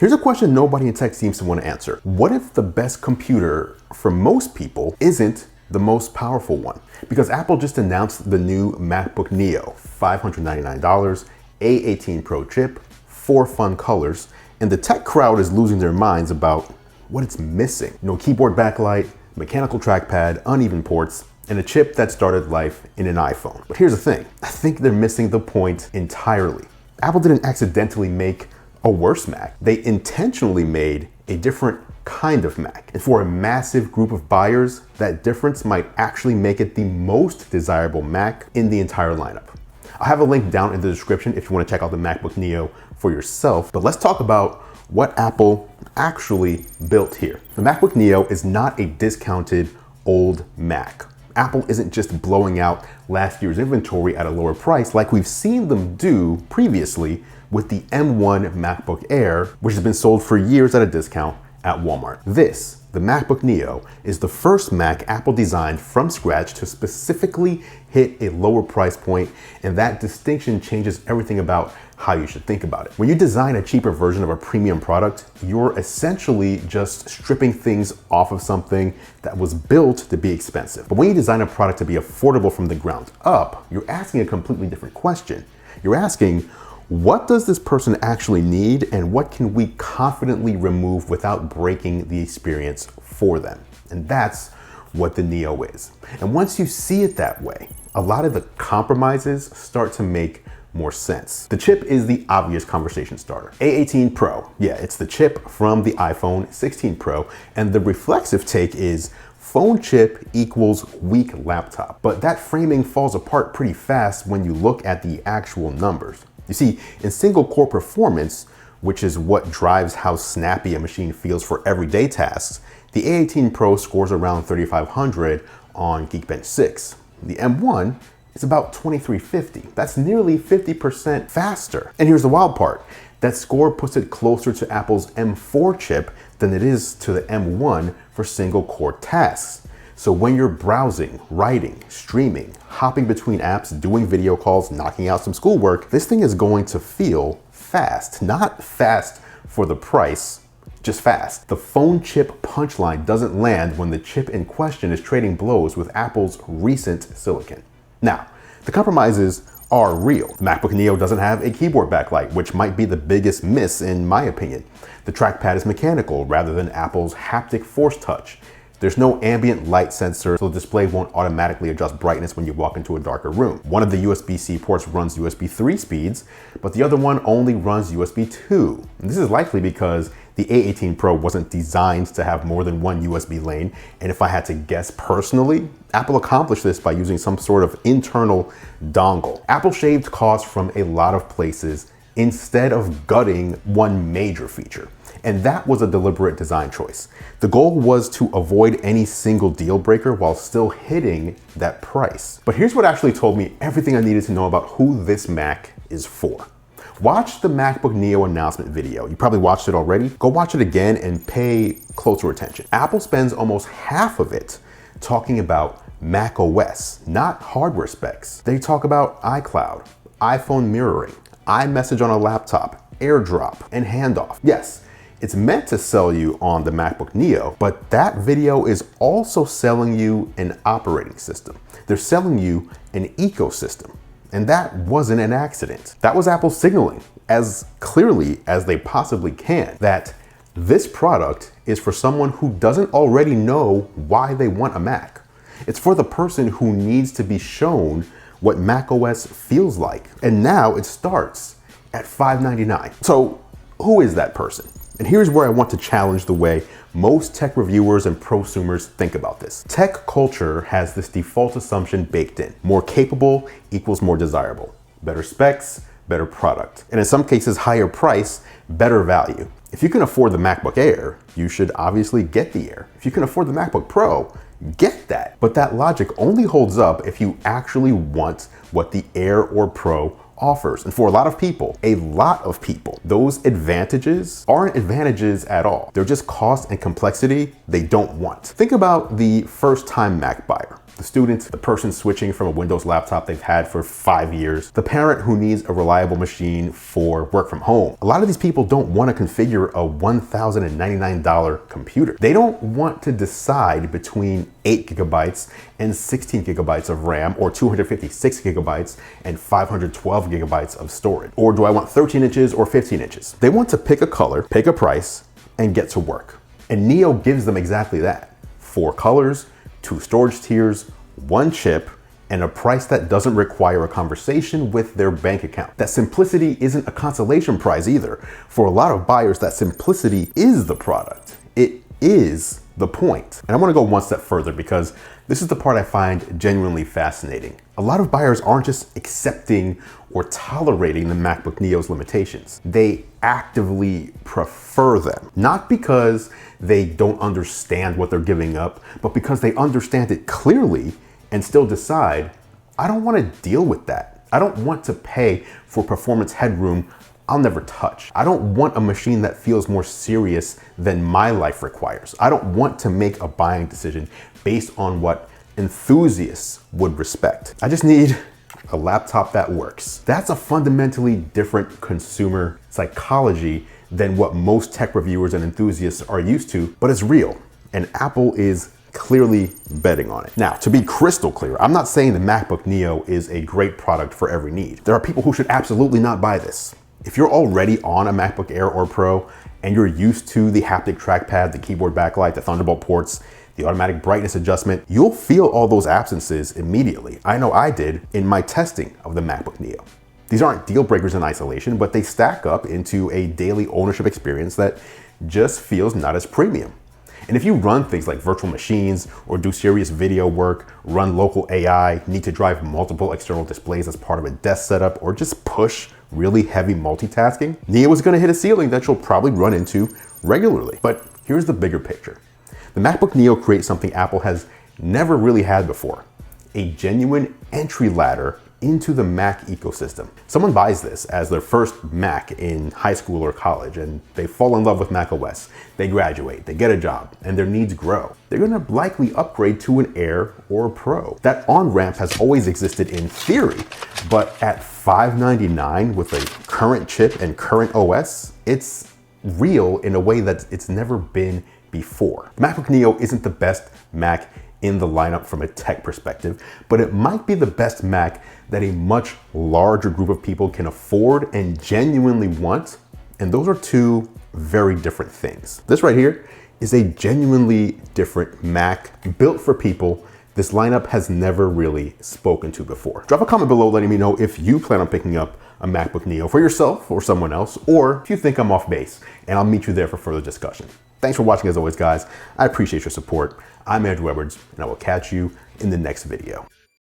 Here's a question nobody in tech seems to want to answer. What if the best computer for most people isn't the most powerful one? Because Apple just announced the new MacBook Neo, $599, A18 Pro chip, 4 fun colors, and the tech crowd is losing their minds about what it's missing. Keyboard backlight, mechanical trackpad, uneven ports, and a chip that started life in an iPhone. But here's the thing, I think they're missing the point entirely. Apple didn't accidentally make a worse Mac. They intentionally made a different kind of Mac. And for a massive group of buyers, that difference might actually make it the most desirable Mac in the entire lineup. I'll have a link down in the description if you want to check out the MacBook Neo for yourself, but let's talk about what Apple actually built here. The MacBook Neo is not a discounted old Mac. Apple isn't just blowing out last year's inventory at a lower price like we've seen them do previously with the M1 MacBook Air, which has been sold for years at a discount at Walmart. This, the MacBook Neo, is the first Mac Apple designed from scratch to specifically hit a lower price point, and that distinction changes everything about how you should think about it. When you design a cheaper version of a premium product, you're essentially just stripping things off of something that was built to be expensive. But when you design a product to be affordable from the ground up, you're asking a completely different question. You're asking, what does this person actually need, and what can we confidently remove without breaking the experience for them? And that's what the Neo is. And once you see it that way, a lot of the compromises start to make more sense. The chip is the obvious conversation starter. A18 Pro, yeah, it's the chip from the iPhone 16 Pro, and the reflexive take is phone chip equals weak laptop. But that framing falls apart pretty fast when you look at the actual numbers. You see, in single core performance, which is what drives how snappy a machine feels for everyday tasks, the A18 Pro scores around 3,500 on Geekbench 6. The M1 is about 2,350. That's nearly 50% faster. And here's the wild part. That score puts it closer to Apple's M4 chip than it is to the M1 for single core tasks. So when you're browsing, writing, streaming, hopping between apps, doing video calls, knocking out some schoolwork, this thing is going to feel fast. Not fast for the price, just fast. The phone chip punchline doesn't land when the chip in question is trading blows with Apple's recent silicon. Now, the compromises are real. The MacBook Neo doesn't have a keyboard backlight, which might be the biggest miss in my opinion. The trackpad is mechanical rather than Apple's haptic force touch. There's no ambient light sensor, so the display won't automatically adjust brightness when you walk into a darker room. One of the USB-C ports runs USB 3 speeds, but the other one only runs USB 2. And this is likely because the A18 Pro wasn't designed to have more than one USB lane, and if I had to guess personally, Apple accomplished this by using some sort of internal dongle. Apple shaved costs from a lot of places instead of gutting one major feature. And that was a deliberate design choice. The goal was to avoid any single deal breaker while still hitting that price. But here's what actually told me everything I needed to know about who this Mac is for. Watch the MacBook Neo announcement video. You probably watched it already. Go watch it again and pay closer attention. Apple spends almost half of it talking about Mac OS, not hardware specs. They talk about iCloud, iPhone mirroring, iMessage on a laptop, AirDrop, and handoff. Yes, it's meant to sell you on the MacBook Neo, but that video is also selling you an operating system. They're selling you an ecosystem. And that wasn't an accident. That was Apple signaling as clearly as they possibly can that this product is for someone who doesn't already know why they want a Mac. It's for the person who needs to be shown what macOS feels like. And now it starts at $599. So who is that person? And here's where I want to challenge the way most tech reviewers and prosumers think about this. Tech culture has this default assumption baked in. More capable equals more desirable. Better specs, better product. And in some cases, higher price, better value. If you can afford the MacBook Air, you should obviously get the Air. If you can afford the MacBook Pro, get that. But that logic only holds up if you actually want what the Air or Pro offers. And for a lot of people, those advantages aren't advantages at all. They're just cost and complexity they don't want. Think about the first-time Mac buyer. The student, the person switching from a Windows laptop they've had for 5 years, the parent who needs a reliable machine for work from home. A lot of these people don't want to configure a $1,099 computer. They don't want to decide between 8 gigabytes and 16 gigabytes of RAM, or 256 gigabytes and 512 gigabytes of storage. Or do I want 13 inches or 15 inches? They want to pick a color, pick a price, and get to work. And Neo gives them exactly that. 4 colors, 2 storage tiers, 1 chip, and a price that doesn't require a conversation with their bank account. That simplicity isn't a consolation prize either. For a lot of buyers, that simplicity is the product. It is the point. And I want to go one step further because this is the part I find genuinely fascinating. A lot of buyers aren't just accepting or tolerating the MacBook Neo's limitations. They actively prefer them. Not because they don't understand what they're giving up, but because they understand it clearly and still decide, I don't want to deal with that. I don't want to pay for performance headroom I'll never touch. I don't want a machine that feels more serious than my life requires. I don't want to make a buying decision based on what enthusiasts would respect. I just need a laptop that works. That's a fundamentally different consumer psychology than what most tech reviewers and enthusiasts are used to, but it's real, and Apple is clearly betting on it. Now, to be crystal clear, I'm not saying the MacBook Neo is a great product for every need. There are people who should absolutely not buy this. If you're already on a MacBook Air or Pro and you're used to the haptic trackpad, the keyboard backlight, the Thunderbolt ports, the automatic brightness adjustment, you'll feel all those absences immediately. I know I did in my testing of the MacBook Neo. These aren't deal breakers in isolation, but they stack up into a daily ownership experience that just feels not as premium. And if you run things like virtual machines or do serious video work, run local AI, need to drive multiple external displays as part of a desk setup, or just push really heavy multitasking, Neo is going to hit a ceiling that you'll probably run into regularly. But here's the bigger picture. The MacBook Neo creates something Apple has never really had before, a genuine entry ladder into the Mac ecosystem. Someone buys this as their first Mac in high school or college, and they fall in love with Mac OS. They graduate, they get a job, and their needs grow. They're gonna likely upgrade to an Air or a Pro. That on-ramp has always existed in theory, but at $599 with a current chip and current OS, it's real in a way that it's never been before. The MacBook Neo isn't the best Mac in the lineup from a tech perspective, but it might be the best Mac that a much larger group of people can afford and genuinely want, and those are two very different things. This right here is a genuinely different Mac built for people this lineup has never really spoken to before. Drop a comment below letting me know if you plan on picking up a MacBook Neo for yourself or someone else, or if you think I'm off base, and I'll meet you there for further discussion. Thanks for watching as always, guys. I appreciate your support. I'm Andrew Edwards, and I will catch you in the next video.